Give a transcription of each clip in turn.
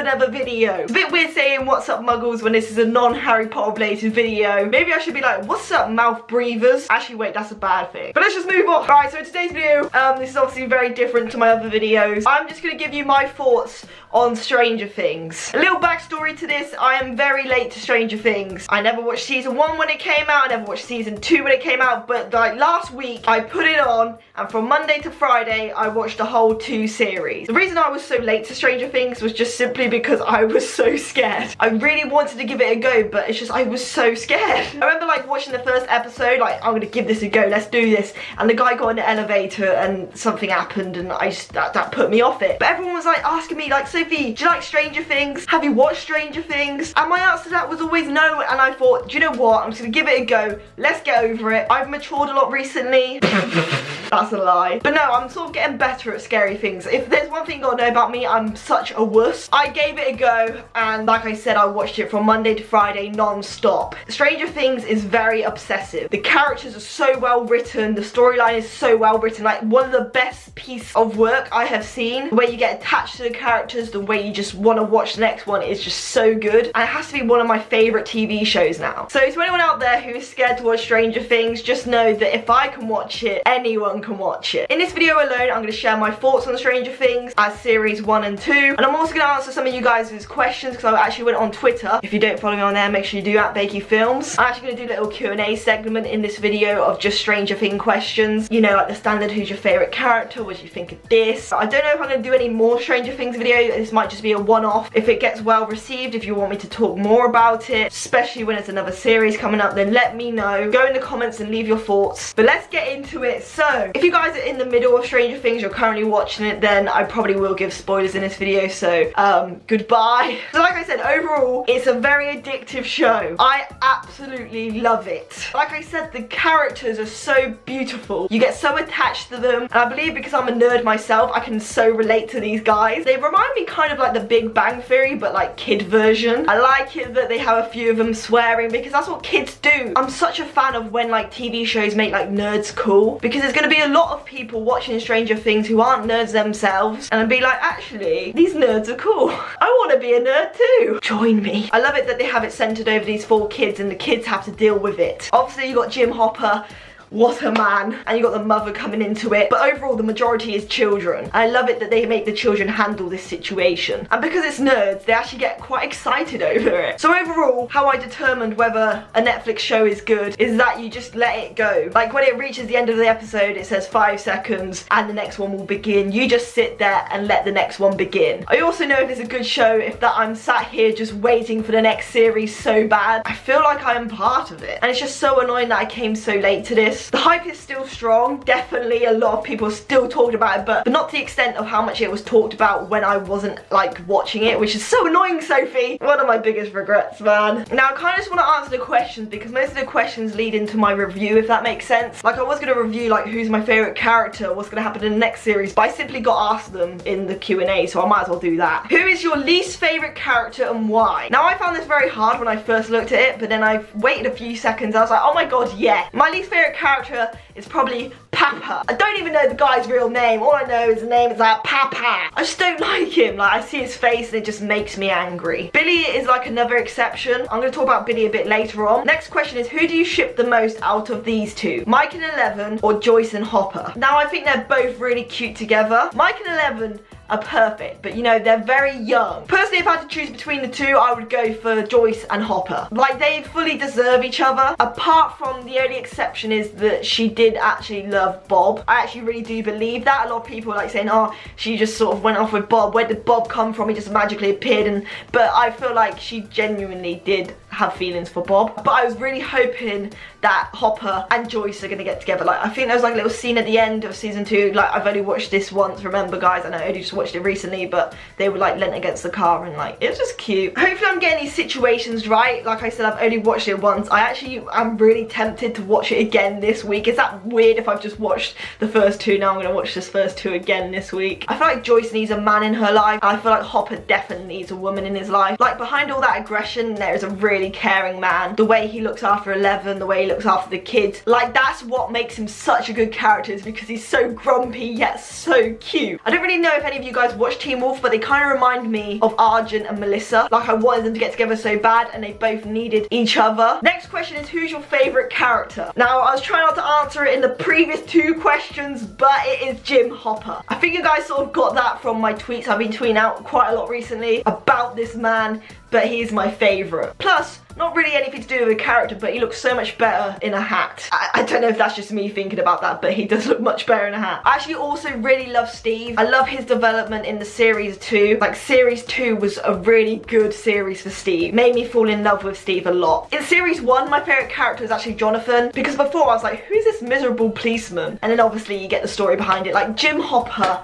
another video. It's a bit weird saying what's up muggles when this is a non-Harry Potter related video. Maybe I should be like, what's up mouth breathers? Actually wait, that's a bad thing. But let's just move on. Alright, so in today's video, this is obviously very different to my other videos. I'm just going to give you my thoughts on Stranger Things. A little backstory to this, I am very late to Stranger Things. I never watched season 1 when it came out, I never watched season 2 when it came out, but like last week I put it on and from Monday to Friday I watched the whole 2 series. The reason I was so late to Stranger Things was just simply because I was so scared. I really wanted to give it a go, but it's just I was so scared. I remember like watching the first episode, like I'm gonna give this a go, let's do this, and the guy got in the elevator and something happened and I just, that put me off it. But everyone was like asking me like, Sophie, do you like Stranger Things? Have you watched Stranger Things? And my answer to that was always no, and I thought, do you know what, I'm just gonna give it a go, let's get over it. I've matured a lot recently. That's a lie. But no, I'm sort of getting better at scary things. If there's one thing you gotta know about me, I'm such a wuss. I gave it a go, and like I said, I watched it from Monday to Friday non-stop. Stranger Things is very obsessive. The characters are so well written, the storyline is so well written, like one of the best piece of work I have seen. The way you get attached to the characters, the way you just want to watch the next one is just so good. And it has to be one of my favourite TV shows now. So to anyone out there who is scared to watch Stranger Things, just know that if I can watch it, anyone can watch it. In this video alone, I'm going to share my thoughts on Stranger Things as series 1 and 2. And I'm also going to answer some of you guys' questions because I actually went on Twitter. If you don't follow me on there, make sure you do at BakeyFilms. I'm actually going to do a little Q&A segment in this video of just Stranger Things questions. You know, like the standard, who's your favourite character? What do you think of this? I don't know if I'm going to do any more Stranger Things videos. This might just be a one-off. If it gets well received, if you want me to talk more about it, especially when it's another series coming up, then let me know. Go in the comments and leave your thoughts. But let's get into it. So, if you guys are in the middle of Stranger Things, you're currently watching it, then I probably will give spoilers in this video, so goodbye. So like I said, overall, it's a very addictive show. I absolutely love it. Like I said, the characters are so beautiful. You get so attached to them, and I believe because I'm a nerd myself, I can so relate to these guys. They remind me kind of like the Big Bang Theory, but like kid version. I like it that they have a few of them swearing because that's what kids do. I'm such a fan of when like TV shows make like nerds cool, because there's going to be a lot of people watching Stranger Things who aren't nerds themselves, and I'd be like, actually, these nerds are cool. I want to be a nerd too. Join me. I love it that they have it centered over these 4 kids and the kids have to deal with it. Obviously, you got Jim Hopper. What a man. And you got the mother coming into it. But overall, the majority is children. I love it that they make the children handle this situation. And because it's nerds, they actually get quite excited over it. So overall, how I determined whether a Netflix show is good is that you just let it go. Like when it reaches the end of the episode, it says 5 seconds and the next one will begin. You just sit there and let the next one begin. I also know if it's a good show, if that I'm sat here just waiting for the next series so bad. I feel like I am part of it. And it's just so annoying that I came so late to this. The hype is still strong. Definitely a lot of people still talked about it, but not to the extent of how much it was talked about when I wasn't like watching it, which is so annoying, Sophie. One of my biggest regrets, man. Now I kind of just want to answer the questions because most of the questions lead into my review, if that makes sense. Like I was going to review like who's my favourite character, what's going to happen in the next series, but I simply got asked them in the Q&A, so I might as well do that. Who is your least favourite character and why? Now I found this very hard when I first looked at it, but then I waited a few seconds. I was like, oh my god, yeah. My least favourite character is probably Papa. I don't even know the guy's real name. All I know is the name is like Papa. I just don't like him. Like I see his face and it just makes me angry. Billy is like another exception. I'm going to talk about Billy a bit later on. Next question is, who do you ship the most out of these 2? Mike and 11 or Joyce and Hopper? Now I think they're both really cute together. Mike and 11 are perfect, but you know, they're very young. Personally, if I had to choose between the 2, I would go for Joyce and Hopper. Like, they fully deserve each other. Apart from the only exception is that she did actually love Bob. I actually really do believe that. A lot of people are like saying, oh, she just sort of went off with Bob. Where did Bob come from? He just magically appeared. But I feel like she genuinely did have feelings for Bob. But I was really hoping that Hopper and Joyce are gonna get together. Like, I think there was like a little scene at the end of season 2. Like, I've only watched this once, remember guys, I know I only just watched it recently, but they were like lent against the car and like, it was just cute. Hopefully I'm getting these situations right. Like I said, I've only watched it once. I'm really tempted to watch it again this week. Is that weird if I've just watched the first 2? Now I'm gonna watch this first 2 again this week. I feel like Joyce needs a man in her life. I feel like Hopper definitely needs a woman in his life. Like, behind all that aggression, there is a really really caring man. The way he looks after Eleven, the way he looks after the kids, like that's what makes him such a good character, is because he's so grumpy yet so cute. I don't really know if any of you guys watch Teen Wolf, but they kind of remind me of Arjun and Melissa. Like I wanted them to get together so bad, and they both needed each other. Next question is, who's your favourite character? Now I was trying not to answer it in the previous 2 questions, but it is Jim Hopper. I think you guys sort of got that from my tweets. I've been tweeting out quite a lot recently about this man, but he's my favourite. Plus, not really anything to do with a character, but he looks so much better in a hat. I don't know if that's just me thinking about that, but he does look much better in a hat. I actually also really love Steve. I love his development in the series 2. Like series 2 was a really good series for Steve. Made me fall in love with Steve a lot. In series 1, my favourite character is actually Jonathan, because before I was like, who's this miserable policeman? And then obviously you get the story behind it. Like Jim Hopper.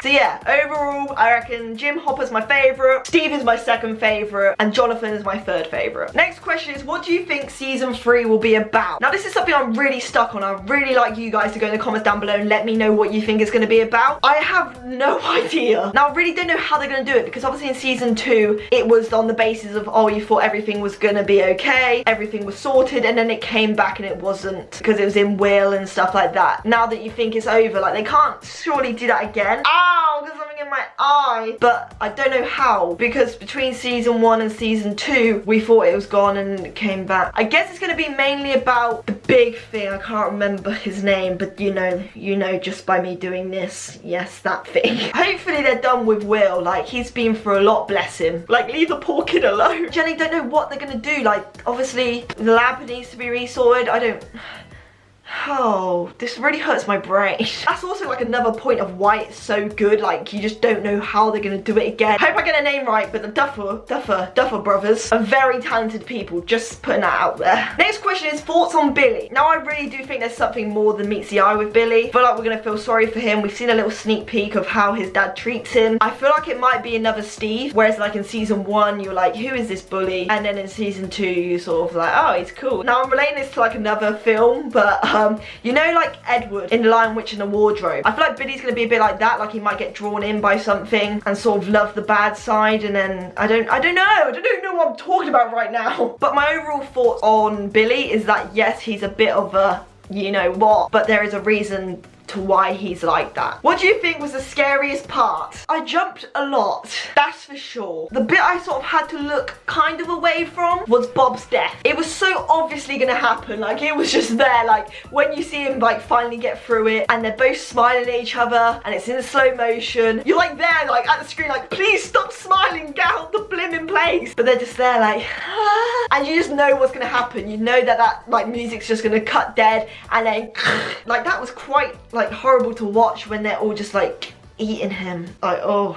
So yeah, overall, I reckon Jim Hopper's my favourite, Steve is my second favourite, and Jonathan is my third favourite. Next question is, what do you think season 3 will be about? Now this is something I'm really stuck on. I'd really like you guys to go in the comments down below and let me know what you think it's going to be about. I have no idea. Now I really don't know how they're going to do it, because obviously in season 2, it was on the basis of, oh, you thought everything was going to be okay, everything was sorted, and then it came back and it wasn't, because it was in Will and stuff like that. Now that you think it's over, like they can't surely do that again. Ow, there's something in my eye. But I don't know how, because between season 1 and season 2, we thought it was gone and it came back. I guess it's going to be mainly about the big thing. I can't remember his name, but you know just by me doing this, yes, that thing. Hopefully they're done with Will. Like, he's been through a lot, bless him. Like, leave the poor kid alone. Jenny, don't know what they're going to do. Like, obviously the lab needs to be resorted. I don't... Oh, this really hurts my brain. That's also like another point of why it's so good. Like, you just don't know how they're gonna do it again. Hope I get a name right, but the Duffer brothers are very talented people. Just putting that out there. Next question is thoughts on Billy. Now, I really do think there's something more than meets the eye with Billy. I feel like we're gonna feel sorry for him. We've seen a little sneak peek of how his dad treats him. I feel like it might be another Steve, whereas like in season 1, you're like, who is this bully? And then in season 2, you sort of like, oh, he's cool. Now, I'm relating this to like another film, but you know, like Edward in The Lion, Witch and the Wardrobe. I feel like Billy's gonna be a bit like that. Like he might get drawn in by something and sort of love the bad side, and then I don't know what I'm talking about right now. But my overall thoughts on Billy is that yes, he's a bit of a you know what, but there is a reason to why he's like that. What do you think was the scariest part? I jumped a lot, that's for sure. The bit I sort of had to look kind of away from was Bob's death. It was so obviously gonna happen, like it was just there, like when you see him like finally get through it and they're both smiling at each other and it's in slow motion, you're like there like at the screen like, please stop smiling, get out the blimmin' place. But they're just there like and you just know what's gonna happen. You know that like music's just gonna cut dead, and then like that was quite like horrible to watch when they're all just like eating him. Like, oh.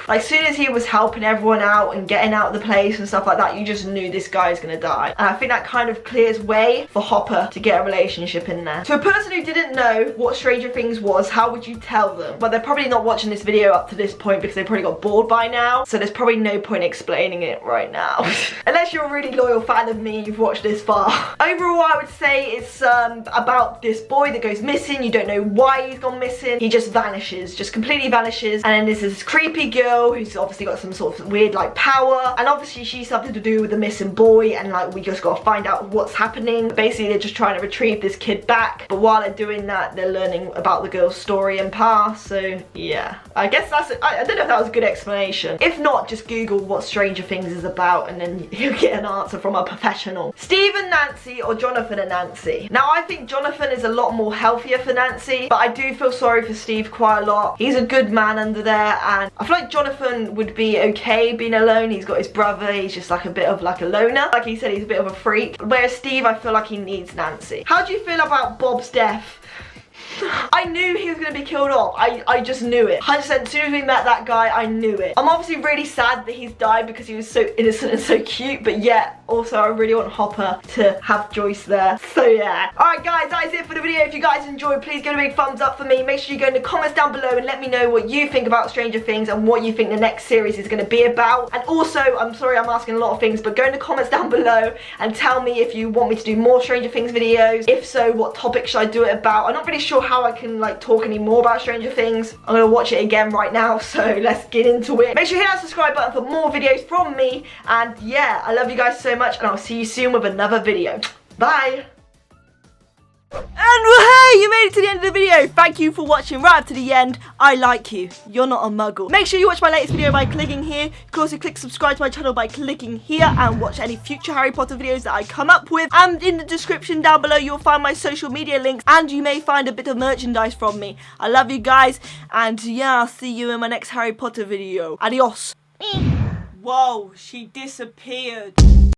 Like, as soon as he was helping everyone out and getting out of the place and stuff like that, you just knew this guy's gonna die. And I think that kind of clears way for Hopper to get a relationship in there. To a person who didn't know what Stranger Things was, how would you tell them? Well, they're probably not watching this video up to this point because they probably got bored by now, so there's probably no point explaining it right now. Unless you're a really loyal fan of me, you've watched this far. Overall, I would say it's about this boy that goes missing. You don't know why he's gone missing. He just vanishes, just completely vanishes, and then there's this creepy girl who's obviously got some sort of weird like power, and obviously she's something to do with the missing boy, and like we just gotta find out what's happening. Basically they're just trying to retrieve this kid back, but while they're doing that they're learning about the girl's story and past. So yeah, I guess that's it. I don't know if that was a good explanation. If not, just Google what Stranger Things is about and then you'll get an answer from a professional. Steve and Nancy or Jonathan and Nancy? Now I think Jonathan is a lot more healthier for Nancy, but I do feel sorry for Steve quite a lot. He's a good man under there, and I feel like Jonathan would be okay being alone. He's got his brother, he's just like a bit of like a loner. Like he said, he's a bit of a freak. Whereas Steve, I feel like he needs Nancy. How do you feel about Bob's death? I knew he was going to be killed off. I just knew it. 100%. As soon as we met that guy, I knew it. I'm obviously really sad that he's died because he was so innocent and so cute, but yet also I really want Hopper to have Joyce there. So yeah. Alright guys, that is it for the video. If you guys enjoyed, please give a big thumbs up for me. Make sure you go in the comments down below and let me know what you think about Stranger Things and what you think the next series is going to be about. And also, I'm sorry I'm asking a lot of things, but go in the comments down below and tell me if you want me to do more Stranger Things videos. If so, what topic should I do it about? I'm not really sure how I can like talk any more about Stranger Things. I'm gonna watch it again right now, so let's get into it. Make sure you hit that subscribe button for more videos from me, and yeah, I love you guys so much, and I'll see you soon with another video. Bye! And hey, you made it to the end of the video. Thank you for watching right up to the end. I like you. You're not a muggle. Make sure you watch my latest video by clicking here. You can also click subscribe to my channel by clicking here and watch any future Harry Potter videos that I come up with. And in the description down below, you'll find my social media links, and you may find a bit of merchandise from me. I love you guys, and yeah, I'll see you in my next Harry Potter video. Adios. Whoa, she disappeared.